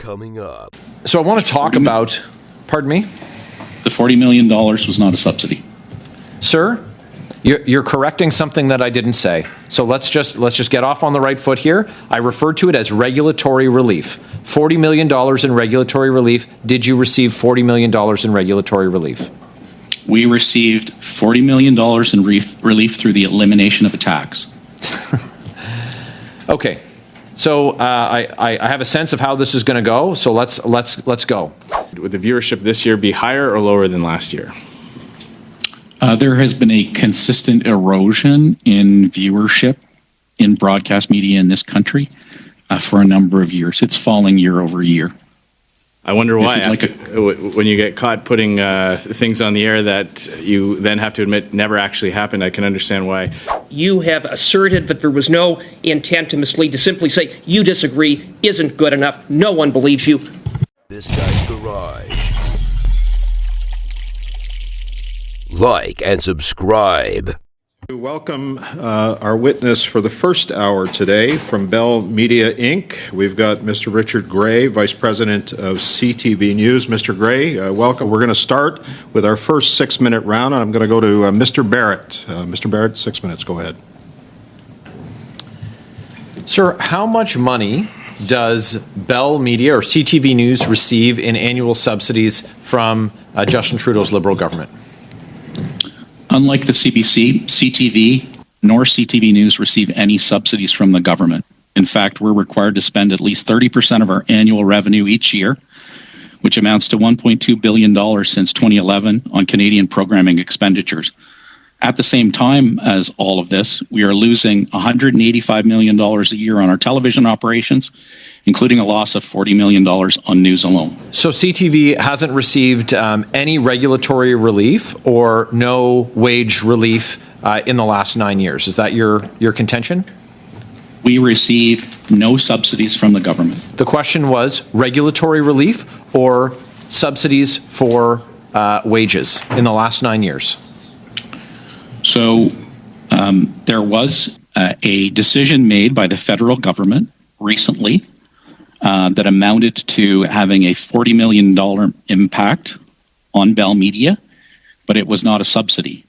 coming up. So I want to talk about, pardon me? The $40 million was not a subsidy. Sir, you're correcting something that I didn't say. So let's just get off on the right foot here. I referred to it as regulatory relief. $40 million in regulatory relief. Did you receive $40 million in regulatory relief? We received $40 million in relief through the elimination of a tax. Okay. So I have a sense of how this is going to go. So let's go. Would the viewership this year be higher or lower than last year? There has been a consistent erosion in viewership in broadcast media in this country for a number of years. It's falling year over year. I wonder why, when you get caught putting things on the air that you then have to admit never actually happened. I can understand why. You have asserted that there was no intent to mislead. To simply say you disagree isn't good enough. No one believes you. This Guy's Garage. Like and subscribe. Welcome our witness for the first hour today from Bell Media, Inc. We've got Mr. Richard Gray, Vice President of CTV News. Mr. Gray, welcome. We're going to start with our first 6-minute round. I'm going to go to Mr. Barrett. Mr. Barrett, 6 minutes. Go ahead. Sir, how much money does Bell Media or CTV News receive in annual subsidies from Justin Trudeau's Liberal government? Unlike the CBC, CTV nor CTV News receive any subsidies from the government. In fact, we're required to spend at least 30% of our annual revenue each year, which amounts to $1.2 billion since 2011 on Canadian programming expenditures. At the same time as all of this, we are losing $185 million a year on our television operations, including a loss of $40 million on news alone. So CTV hasn't received any regulatory relief or no wage relief in the last 9 years. Is that your contention? We receive no subsidies from the government. The question was regulatory relief or subsidies for wages in the last 9 years? So there was a decision made by the federal government recently that amounted to having a $40 million impact on Bell Media, but it was not a subsidy.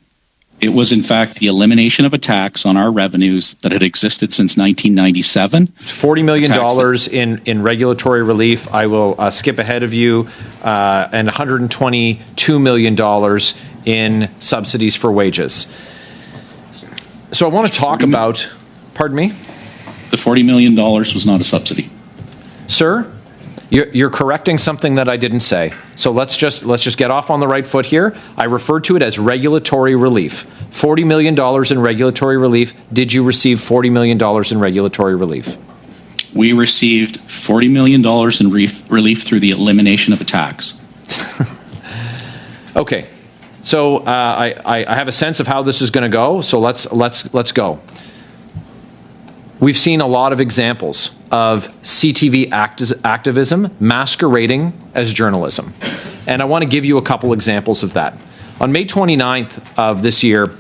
It was, in fact, the elimination of a tax on our revenues that had existed since 1997. $40 million in regulatory relief. I will skip ahead of you, and $122 million in subsidies for wages. So I want to talk about, pardon me? The $40 million was not a subsidy. Sir, you're correcting something that I didn't say. So let's just get off on the right foot here. I referred to it as regulatory relief. $40 million in regulatory relief. Did you receive $40 million in regulatory relief? We received $40 million in relief through the elimination of a tax. Okay. So I have a sense of how this is going to go. So let's go. We've seen a lot of examples of CTV activism masquerading as journalism. And I want to give you a couple examples of that. On May 29th of this year,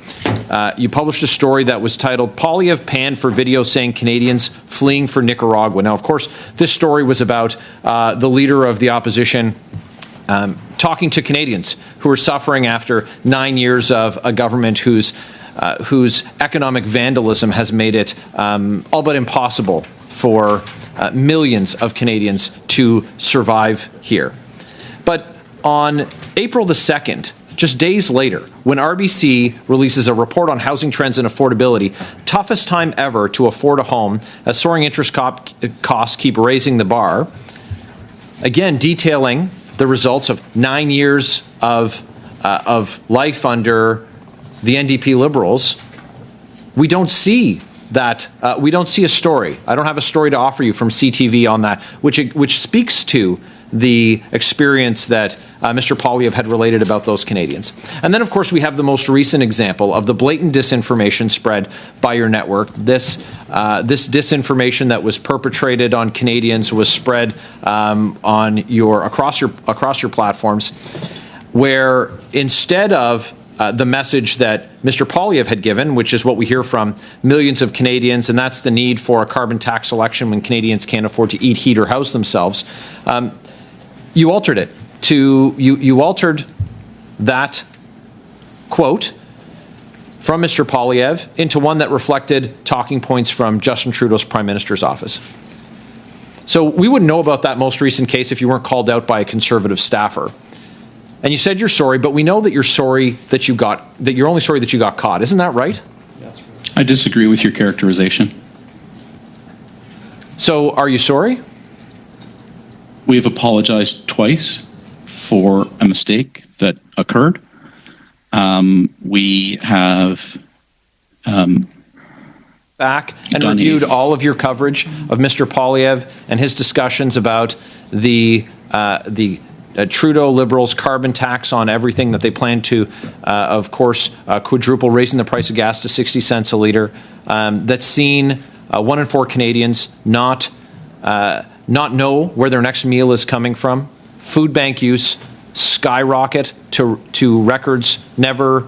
you published a story that was titled, "Poilievre Panned for Video Saying Canadians Fleeing for Nicaragua." Now, of course, this story was about the leader of the opposition talking to Canadians who are suffering after 9 years of a government whose economic vandalism has made it all but impossible for millions of Canadians to survive here. But on April the 2nd, just days later, when RBC releases a report on housing trends and affordability, toughest time ever to afford a home as soaring interest costs keep raising the bar, again detailing the results of 9 years of life under the NDP Liberals, we don't see that. We don't see a story. I don't have a story to offer you from CTV on that, which speaks to the experience that Mr. Poilievre had related about those Canadians. And then, of course, we have the most recent example of the blatant disinformation spread by your network. This disinformation that was perpetrated on Canadians was spread across your platforms, where instead of the message that Mr. Poilievre had given, which is what we hear from millions of Canadians, and that's the need for a carbon tax election when Canadians can't afford to eat, heat, or house themselves. You altered it to, you altered that quote from Mr. Poilievre into one that reflected talking points from Justin Trudeau's Prime Minister's office. So we wouldn't know about that most recent case if you weren't called out by a Conservative staffer. And you said you're sorry, but we know that you're sorry that you're only sorry that you got caught. Isn't that right? I disagree with your characterization. So are you sorry? We have apologized twice for a mistake that occurred. We have back and reviewed all of your coverage of Mr. Poilievre and his discussions about the Trudeau Liberals' carbon tax on everything that they plan to, of course, quadruple, raising the price of gas to 60 cents a litre. That's seen 1 in 4 Canadians not know where their next meal is coming from. Food bank use skyrocket to records never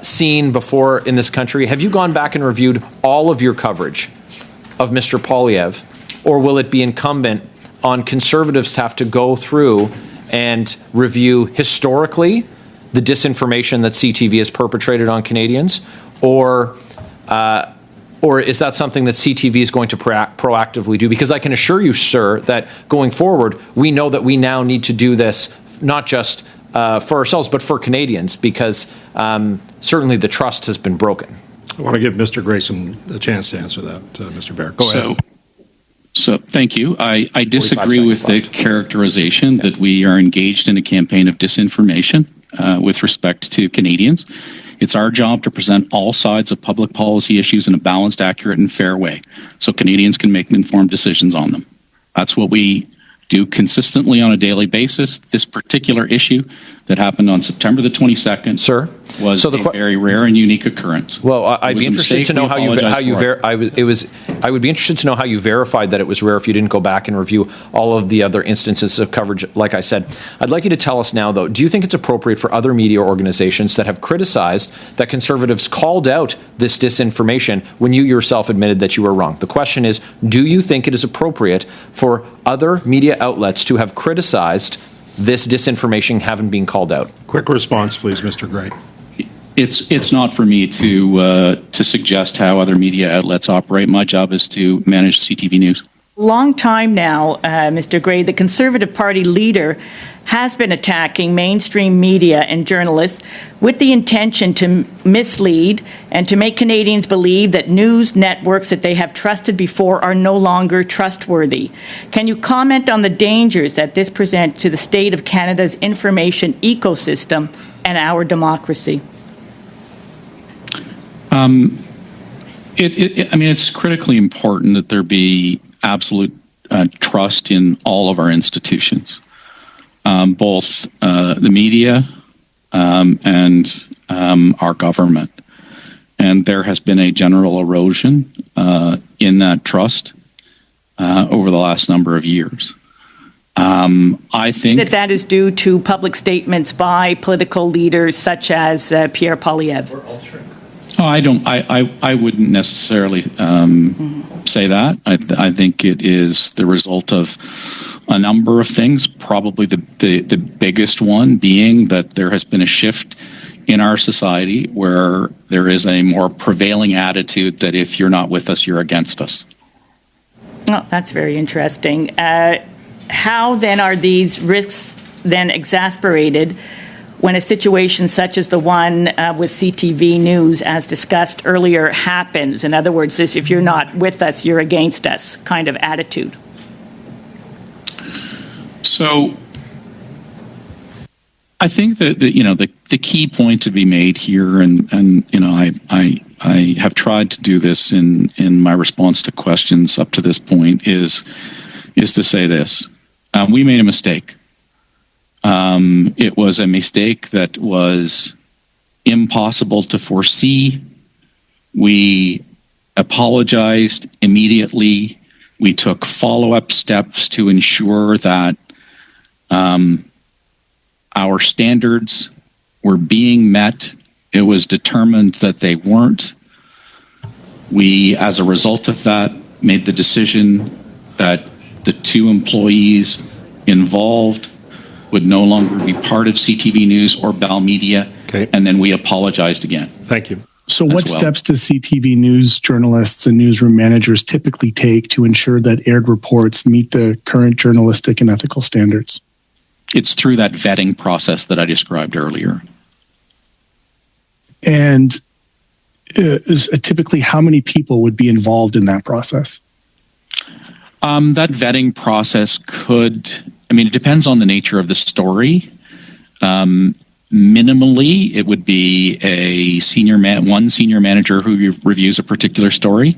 seen before in this country. Have you gone back and reviewed all of your coverage of Mr. Poilievre, or will it be incumbent on Conservatives to have to go through and review historically the disinformation that CTV has perpetrated on Canadians, or is that something that CTV is going to proactively do? Because I can assure you, sir, that going forward, we know that we now need to do this not just for ourselves, but for Canadians, because certainly the trust has been broken. I want to give Mr. Grayson a chance to answer that, Mr. Baird. Go ahead. So thank you. I disagree with the characterization that we are engaged in a campaign of disinformation with respect to Canadians. It's our job to present all sides of public policy issues in a balanced, accurate, and fair way so Canadians can make informed decisions on them. That's what we do consistently on a daily basis. This particular issue that happened on September the 22nd, sir, was a very rare and unique occurrence. Well, I'd be interested to know I would be interested to know how you verified that it was rare if you didn't go back and review all of the other instances of coverage. Like I said, I'd like you to tell us now, though, do you think it's appropriate for other media organizations that have criticized that Conservatives called out this disinformation when you yourself admitted that you were wrong? The question is, do you think it is appropriate for other media outlets to have criticized this disinformation having been called out? Quick response, please, Mr. Gray. It's not for me to suggest how other media outlets operate. My job is to manage CTV News. Long time now, Mr. Gray, the Conservative Party leader has been attacking mainstream media and journalists with the intention to mislead and to make Canadians believe that news networks that they have trusted before are no longer trustworthy. Can you comment on the dangers that this presents to the state of Canada's information ecosystem and our democracy? It's critically important that there be absolute trust in all of our institutions. Both the media and our government. And there has been a general erosion in that trust over the last number of years. I think that is due to public statements by political leaders such as Pierre Poilievre. I wouldn't necessarily say that. I think it is the result of a number of things, probably the biggest one being that there has been a shift in our society where there is a more prevailing attitude that if you're not with us, you're against us. Oh, that's very interesting. How then are these risks then exasperated when a situation such as the one with CTV News, as discussed earlier, happens? In other words, this if you're not with us, you're against us kind of attitude. So I think that the key point to be made here, and I have tried to do this in my response to questions up to this point, is to say this: we made a mistake. It was a mistake that was impossible to foresee. We apologized immediately. We took follow-up steps to ensure that our standards were being met It was determined that they weren't. We, as a result of that, made the decision that the 2 employees involved would no longer be part of CTV News or Bell Media, Okay. and then we apologized again. Thank you. So what well. steps do CTV News journalists and newsroom managers typically take to ensure that aired reports meet the current journalistic and ethical standards? It's through that vetting process that I described earlier. And typically, how many people would be involved in that process? That vetting process it depends on the nature of the story. Minimally, it would be one senior manager who reviews a particular story.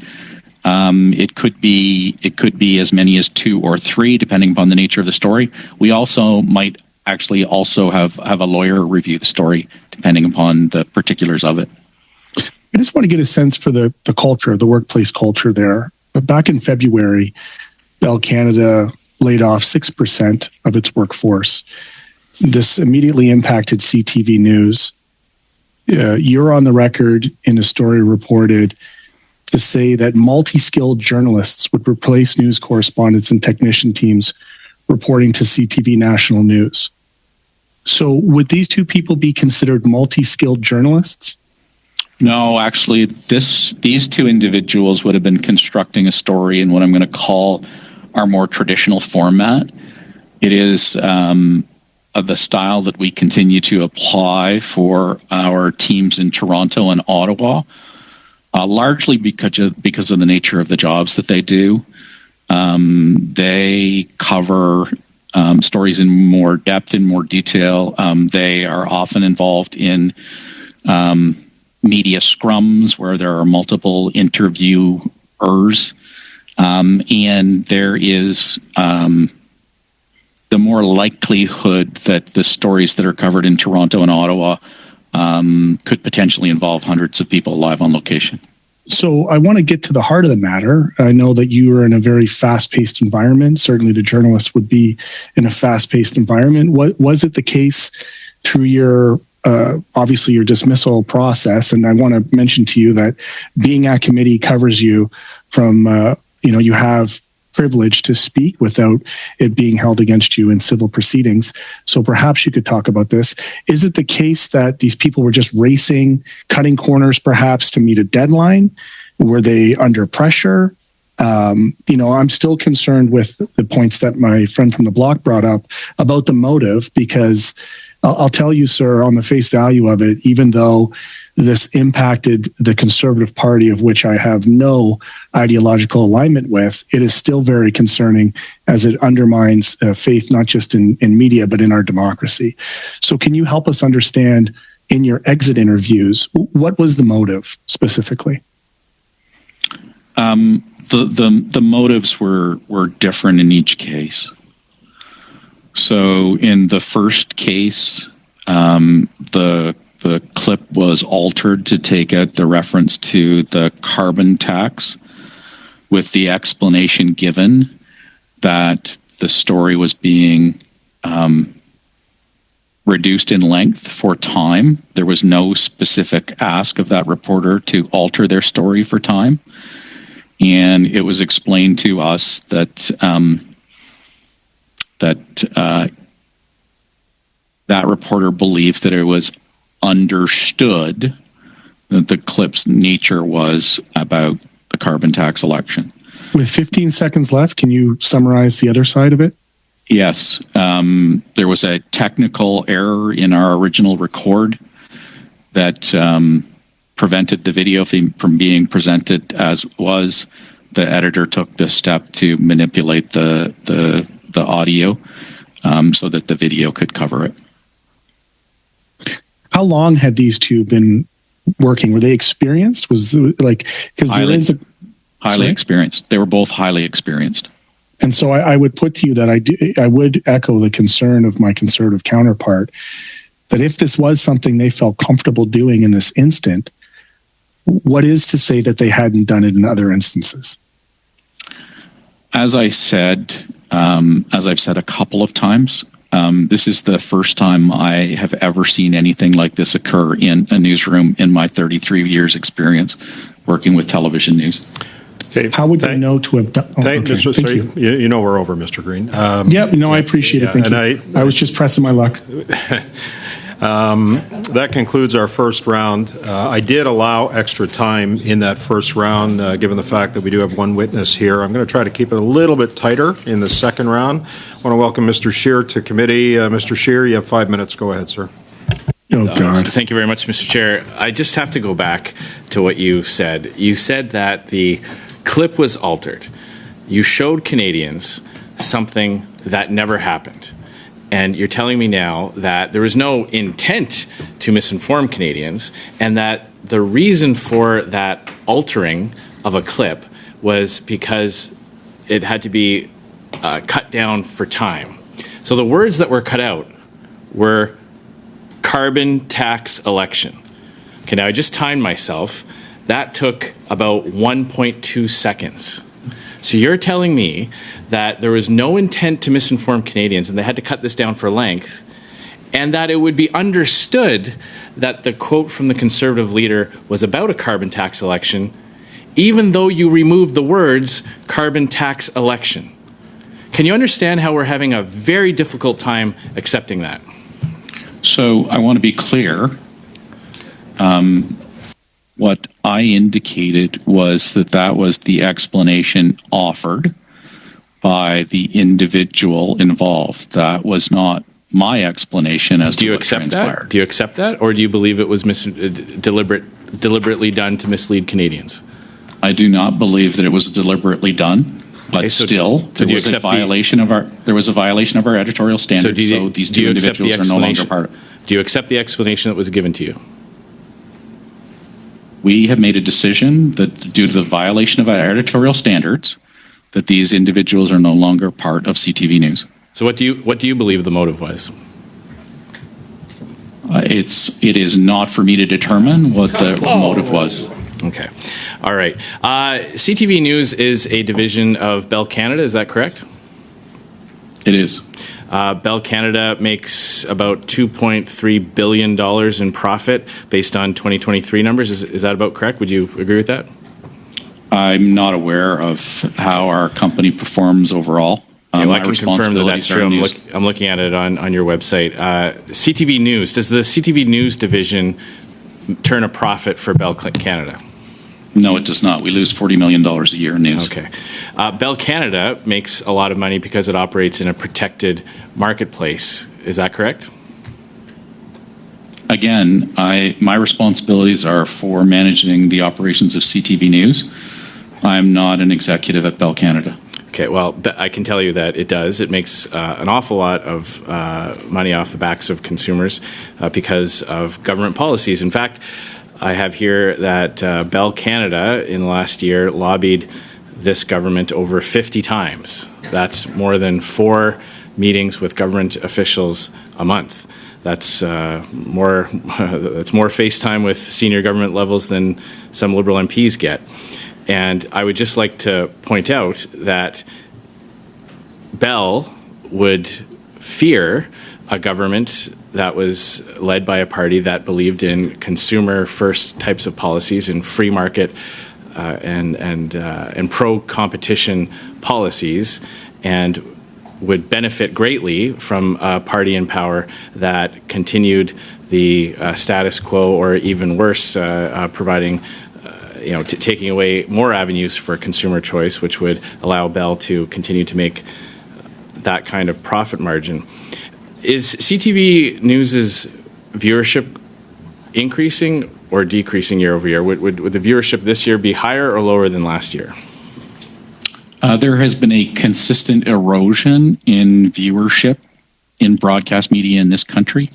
It could be as many as 2 or 3, depending upon the nature of the story. We also might actually also have a lawyer review the story, depending upon the particulars of it. I just want to get a sense for the culture, the workplace culture there. But back in February, Bell Canada laid off 6% of its workforce. This immediately impacted CTV News. You're on the record in a story reported to say that multi-skilled journalists would replace news correspondents and technician teams reporting to CTV National News. So would these 2 people be considered multi-skilled journalists? No, actually, these 2 individuals would have been constructing a story in what I'm going to call our more traditional format. It is the style that we continue to apply for our teams in Toronto and Ottawa, largely because of the nature of the jobs that they do. They cover stories in more depth, in more detail. They are often involved in media scrums where there are multiple interviewers, and there is the more likelihood that the stories that are covered in Toronto and Ottawa could potentially involve hundreds of people live on location. So I want to get to the heart of the matter. I know that you are in a very fast-paced environment. Certainly the journalists would be in a fast-paced environment. Was it the case through your obviously your dismissal process? And I want to mention to you that being at committee covers you from, you have privilege to speak without it being held against you in civil proceedings. So perhaps you could talk about this. Is it the case that these people were just racing, cutting corners perhaps to meet a deadline? Were they under pressure? I'm still concerned with the points that my friend from the block brought up about the motive, because I'll tell you, sir, on the face value of it, even though this impacted the Conservative Party, of which I have no ideological alignment with, it is still very concerning as it undermines faith, not just in media, but in our democracy. So can you help us understand in your exit interviews, what was the motive specifically? The motives were different in each case. So in the first case, the clip was altered to take out the reference to the carbon tax, with the explanation given that the story was being reduced in length for time. There was no specific ask of that reporter to alter their story for time. And it was explained to us that that reporter believed that it was understood that the clip's nature was about the carbon tax election. With 15 seconds left, can you summarize the other side of it? Yes. There was a technical error in our original record that prevented the video from being presented as was. The editor took this step to manipulate the audio so that the video could cover it. How long had these 2 been working? Were they experienced? Was like, because there is a highly experienced. They were both highly experienced. And so I would put to you that I would echo the concern of my Conservative counterpart that if this was something they felt comfortable doing in this instant, what is to say that they hadn't done it in other instances? As I've said a couple of times, This is the first time I have ever seen anything like this occur in a newsroom in my 33 years experience working with television news. Okay. How would they know to have done? Thank you. You know we're over, Mr. Green. I appreciate it. Thank you. I was just pressing my luck. That concludes our first round. I did allow extra time in that first round, given the fact that we do have one witness here. I'm going to try to keep it a little bit tighter in the second round. I want to welcome Mr. Scheer to committee. Mr. Scheer, you have 5 minutes. Go ahead, sir. Oh, God. Thank you very much, Mr. Chair. I just have to go back to what you said. You said that the clip was altered. You showed Canadians something that never happened. And you're telling me now that there was no intent to misinform Canadians, and that the reason for that altering of a clip was because it had to be cut down for time. So the words that were cut out were carbon tax election. Okay, now I just timed myself. That took about 1.2 seconds. So you're telling me that there was no intent to misinform Canadians and they had to cut this down for length, and that it would be understood that the quote from the Conservative leader was about a carbon tax election, even though you removed the words carbon tax election. Can you understand how we're having a very difficult time accepting that? So I want to be clear. What I indicated was that was the explanation offered by the individual involved. That was not my explanation as to what transpired. Do you accept that? Or do you believe it was deliberately done to mislead Canadians? I do not believe that it was deliberately done, but there was a violation of our editorial standards, so these two individuals are no longer part of it. Do you accept the explanation that was given to you? We have made a decision that due to the violation of our editorial standards, that these individuals are no longer part of CTV News. So what do you believe the motive was? It is not for me to determine what the motive was. Okay. All right. CTV News is a division of Bell Canada, is that correct? It is. Bell Canada makes about $2.3 billion in profit based on 2023 numbers. Is that about correct? Would you agree with that? I'm not aware of how our company performs overall. I can confirm that that's true. I'm looking at it on your website. CTV News, does the CTV News division turn a profit for Bell Canada? No, it does not. We lose $40 million a year in news. Okay. Bell Canada makes a lot of money because it operates in a protected marketplace. Is that correct? Again, my responsibilities are for managing the operations of CTV News. I'm not an executive at Bell Canada. Okay, well, I can tell you that it does. It makes an awful lot of money off the backs of consumers because of government policies. In fact, I have here that Bell Canada in the last year lobbied this government over 50 times. That's more than 4 meetings with government officials a month. That's more FaceTime with senior government levels than some Liberal MPs get. And I would just like to point out that Bell would fear a government that was led by a party that believed in consumer-first types of policies and free market and pro-competition policies, and would benefit greatly from a party in power that continued the status quo, or even worse, providing taking away more avenues for consumer choice, which would allow Bell to continue to make that kind of profit margin. Is CTV News's viewership increasing or decreasing year over year? Would the viewership this year be higher or lower than last year? There has been a consistent erosion in viewership in broadcast media in this country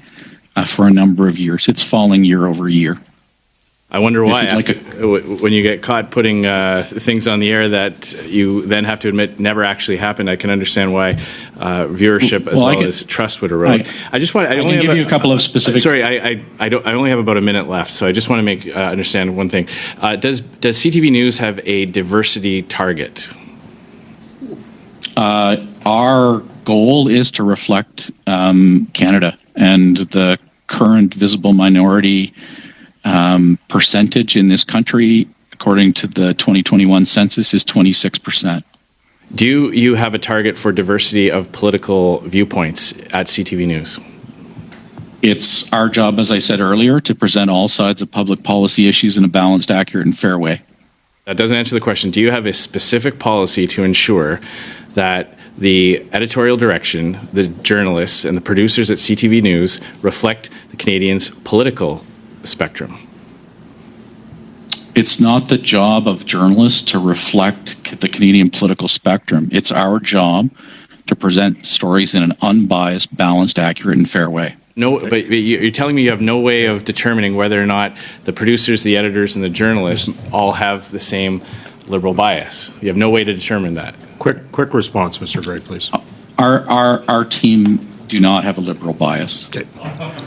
for a number of years. It's falling year over year. I wonder why, when you get caught putting things on the air that you then have to admit never actually happened. I can understand why viewership as well as trust would erode. I can give you a couple of specific. Sorry, I only have about a minute left, so I just want to make understand one thing. Does CTV News have a diversity target? Our goal is to reflect Canada, and the current visible minority percentage in this country, according to the 2021 census, is 26%. Do you have a target for diversity of political viewpoints at CTV News? It's our job, as I said earlier, to present all sides of public policy issues in a balanced, accurate, and fair way. That doesn't answer the question. Do you have a specific policy to ensure that the editorial direction, the journalists, and the producers at CTV News reflect the Canadians' political spectrum? It's not the job of journalists to reflect the Canadian political spectrum. It's our job to present stories in an unbiased, balanced, accurate, and fair way. No, but you're telling me you have no way of determining whether or not the producers, the editors, and the journalists all have the same liberal bias. You have no way to determine that. Quick response, Mr. Gray, please. Our team do not have a liberal bias. Okay.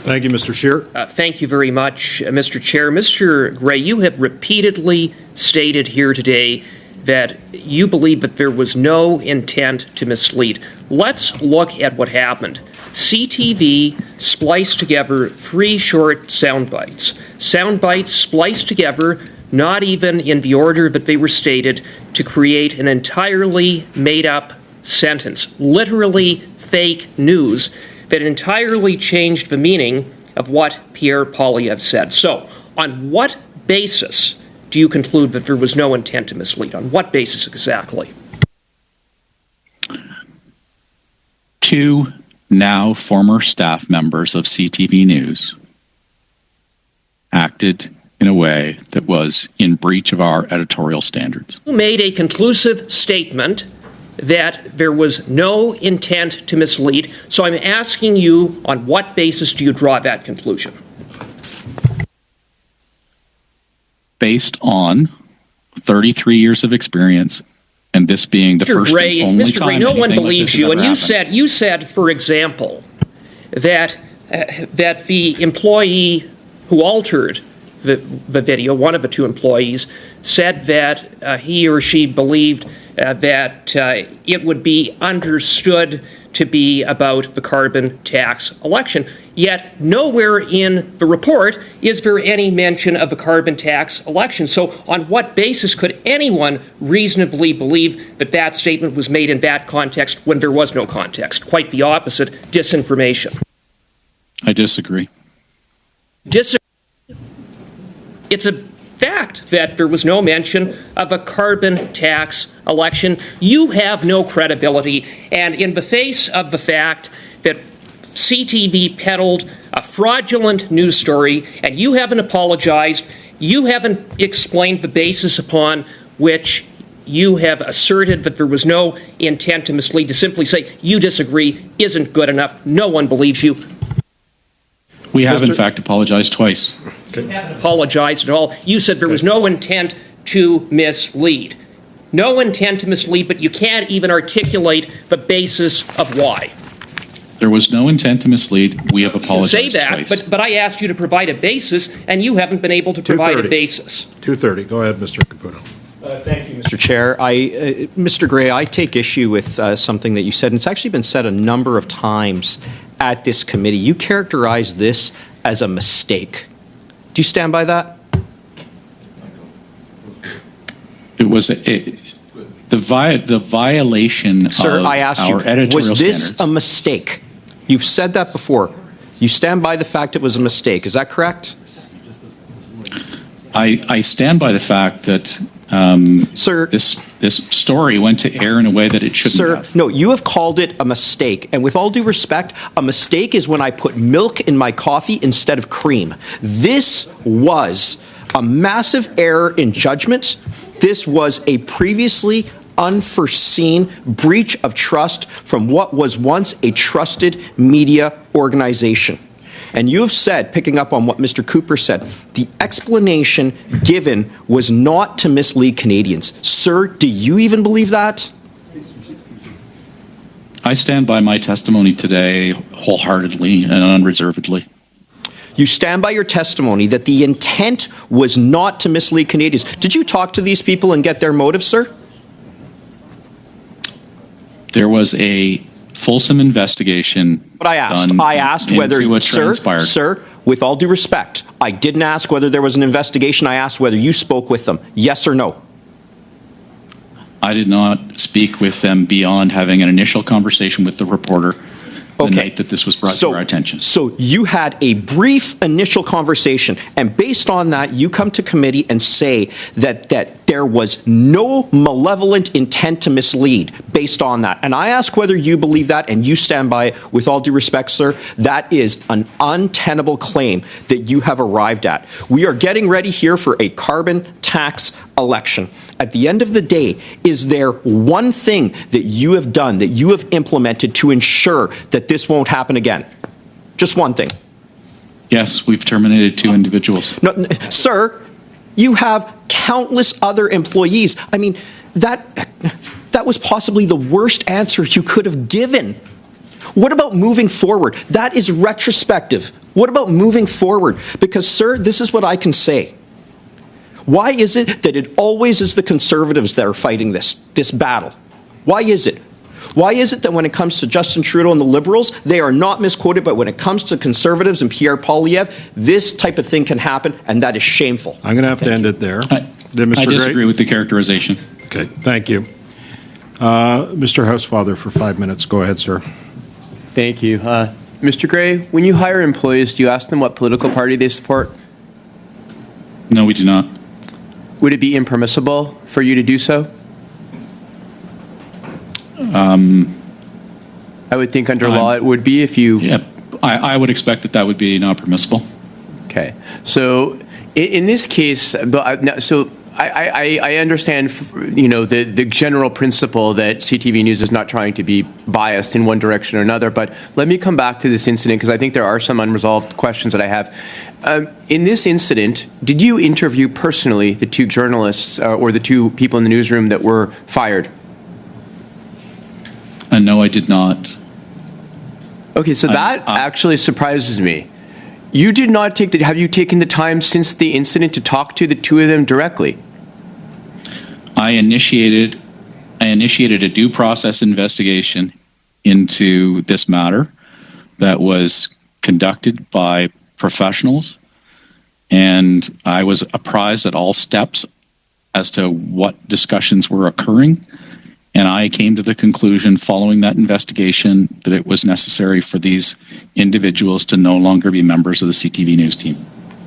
Thank you, Mr. Scheer. Thank you very much, Mr. Chair. Mr. Gray, you have repeatedly stated here today that you believe that there was no intent to mislead. Let's look at what happened. CTV spliced together 3 short sound bites. Sound bites spliced together, not even in the order that they were stated, to create an entirely made-up sentence, literally fake news, that entirely changed the meaning of what Pierre Poilievre said. So, on what basis do you conclude that there was no intent to mislead? On what basis exactly? 2 now former staff members of CTV News acted in a way that was in breach of our editorial standards. You made a conclusive statement that there was no intent to mislead. So I'm asking you, on what basis do you draw that conclusion? Based on 33 years of experience, and this being the first and only Mr. time Gray, no one anything like believes this you. has And ever you said, for example, that the employee who altered the video, one of the 2 employees, said that he or she believed that it would be understood to be about the carbon tax election. Yet nowhere in the report is there any mention of the carbon tax election. So on what basis could anyone reasonably believe that that statement was made in that context when there was no context? Quite the opposite, disinformation. I disagree. It's a fact that there was no mention of a carbon tax election. You have no credibility, and in the face of the fact that CTV peddled a fraudulent news story, and you haven't apologized, you haven't explained the basis upon which you have asserted that there was no intent to mislead, to simply say you disagree isn't good enough. No one believes you. We have, in fact, apologized twice. You haven't apologized at all. You said there was no intent to mislead. No intent to mislead, but you can't even articulate the basis of why. There was no intent to mislead. We have apologized Say that, twice. but I asked you to provide a basis, and you haven't been able to provide a 2:30. basis. 2:30. Go ahead, Mr. Caputo. Thank you, Mr. Chair. Mr. Gray, I take issue with something that you said, and it's actually been said a number of times at this committee. You characterized this as a mistake. Do you stand by that? It was the violation Sir, of I asked our you, editorial was this standards. a mistake? You've said that before. You stand by the fact it was a mistake. Is that correct? I stand by the fact that Sir, this story went to air in a way that it shouldn't Sir, have. no, you have called it a mistake. And with all due respect, a mistake is when I put milk in my coffee instead of cream. This was a massive error in judgment. This was a previously unforeseen breach of trust from what was once a trusted media organization. And you have said, picking up on what Mr. Cooper said, the explanation given was not to mislead Canadians. Sir, do you even believe that? I stand by my testimony today wholeheartedly and unreservedly. You stand by your testimony that the intent was not to mislead Canadians. Did you talk to these people and get their motives, sir? There was a fulsome investigation. But I asked. done I asked into whether, what transpired. sir, with all due respect, I didn't ask whether there was an investigation. I asked whether you spoke with them. Yes or no? I did not speak with them beyond having an initial conversation with the reporter the night that this was brought to our attention. So you had a brief initial conversation, and based on that, you come to committee and say that there was no malevolent intent to mislead based on that. And I ask whether you believe that, and you stand by it. With all due respect, sir, that is an untenable claim that you have arrived at. We are getting ready here for a carbon tax election. At the end of the day, is there one thing that you have done, that you have implemented to ensure that this won't happen again? Just one thing. Yes, we've terminated 2 individuals. No, sir, you have countless other employees. I mean, that was possibly the worst answer you could have given. What about moving forward? That is retrospective. What about moving forward? Because, sir, this is what I can say. Why is it that it always is the Conservatives that are fighting this battle? Why is it? Why is it that when it comes to Justin Trudeau and the Liberals, they are not misquoted, but when it comes to Conservatives and Pierre Poilievre, this type of thing can happen, and that is shameful. I'm going to have to end it there. I disagree with the characterization. Okay, thank you. Mr. Housefather for 5 minutes. Go ahead, sir. Thank you. Mr. Gray, when you hire employees, do you ask them what political party they support? No, we do not. Would it be impermissible for you to do so? I would think under law it would be if you... Yeah, I would expect that would be not permissible. Okay. So in this case, I understand, the general principle that CTV News is not trying to be biased in one direction or another, but let me come back to this incident because I think there are some unresolved questions that I have. In this incident, did you interview personally the 2 journalists or the 2 people in the newsroom that were fired? No, I did not. Okay, so that actually surprises me. You did not have you taken the time since the incident to talk to the 2 of them directly? I initiated a due process investigation into this matter that was conducted by professionals, and I was apprised at all steps as to what discussions were occurring, and I came to the conclusion following that investigation that it was necessary for these individuals to no longer be members of the CTV News team.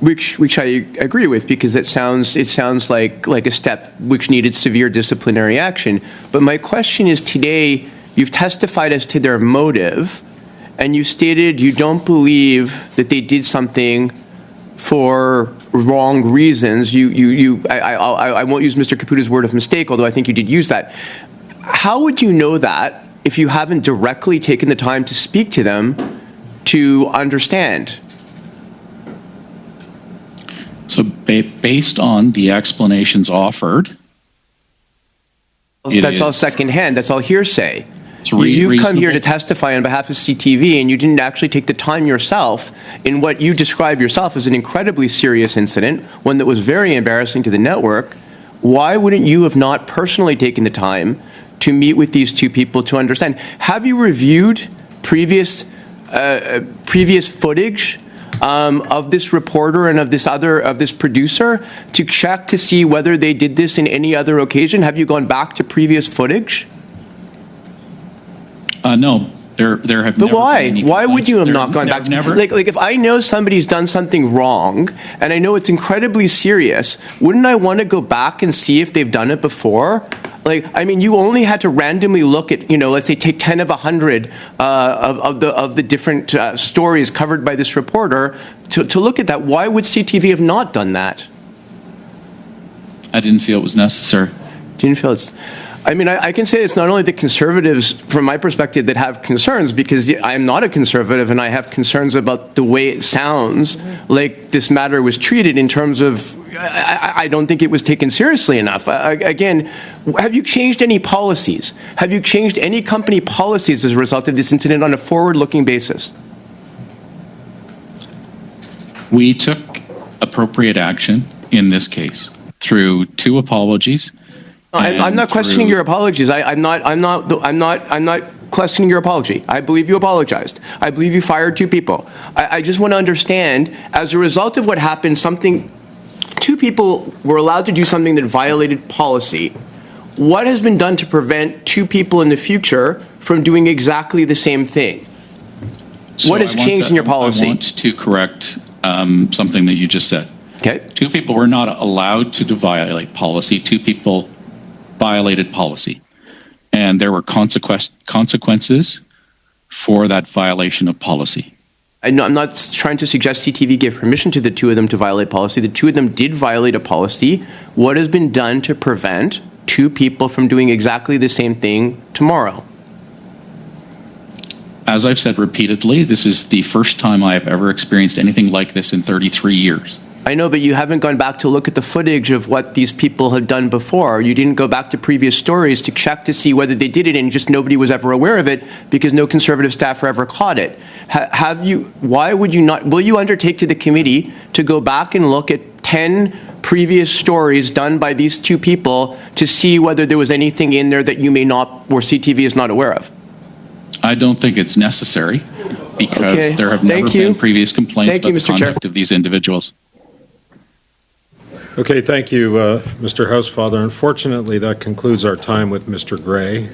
Which I agree with, because it sounds like a step which needed severe disciplinary action. But my question is, today you've testified as to their motive, and you stated you don't believe that they did something for wrong reasons. I won't use Mr. Caputa's word of mistake, although I think you did use that. How would you know that if you haven't directly taken the time to speak to them to understand? So based on the explanations offered, that's all secondhand. That's all hearsay. You've come here to testify on behalf of CTV, and you didn't actually take the time yourself in what you describe yourself as an incredibly serious incident, one that was very embarrassing to the network. Why wouldn't you have not personally taken the time to meet with these 2 people to understand? Have you reviewed previous footage of this reporter and of this producer to check to see whether they did this in any other occasion? Have you gone back to previous footage? No. There have but never why? been any Why would you have not gone back? Never. Like if I know somebody's done something wrong and I know it's incredibly serious, wouldn't I want to go back and see if they've done it before? You only had to randomly look at, let's say take 10 of 100 of the different stories covered by this reporter to look at that. Why would CTV have not done that? I didn't feel it was necessary. Didn't feel it's... I can say it's not only the Conservatives, from my perspective, that have concerns, because I'm not a Conservative and I have concerns about the way it sounds like this matter was treated in terms of, I don't think it was taken seriously enough. Again, have you changed any policies? Have you changed any company policies as a result of this incident on a forward-looking basis? We took appropriate action in this case through 2 apologies. I'm not questioning your apologies. I'm not questioning your apology. I believe you apologized. I believe you fired 2 people. I just want to understand, as a result of what happened, 2 people were allowed to do something that violated policy. What has been done to prevent 2 people in the future from doing exactly the same thing? So what has changed in your policy? I want to correct something that you just said. Okay. 2 people were not allowed to violate policy. 2 people violated policy. And there were consequences for that violation of policy. I'm not trying to suggest CTV gave permission to the 2 of them to violate policy. The 2 of them did violate a policy. What has been done to prevent 2 people from doing exactly the same thing tomorrow? As I've said repeatedly, this is the first time I have ever experienced anything like this in 33 years. I know, but you haven't gone back to look at the footage of what these people have done before. You didn't go back to previous stories to check to see whether they did it, and just nobody was ever aware of it because no conservative staffer ever caught it. Have you? Why would you not? Will you undertake to the committee to go back and look at 10 previous stories done by these 2 people to see whether there was anything in there that you may not, or CTV is not aware of? I don't think it's necessary because there have never been previous complaints about the conduct of these individuals. Okay, thank you, Mr. Housefather. Unfortunately, that concludes our time with Mr. Gray.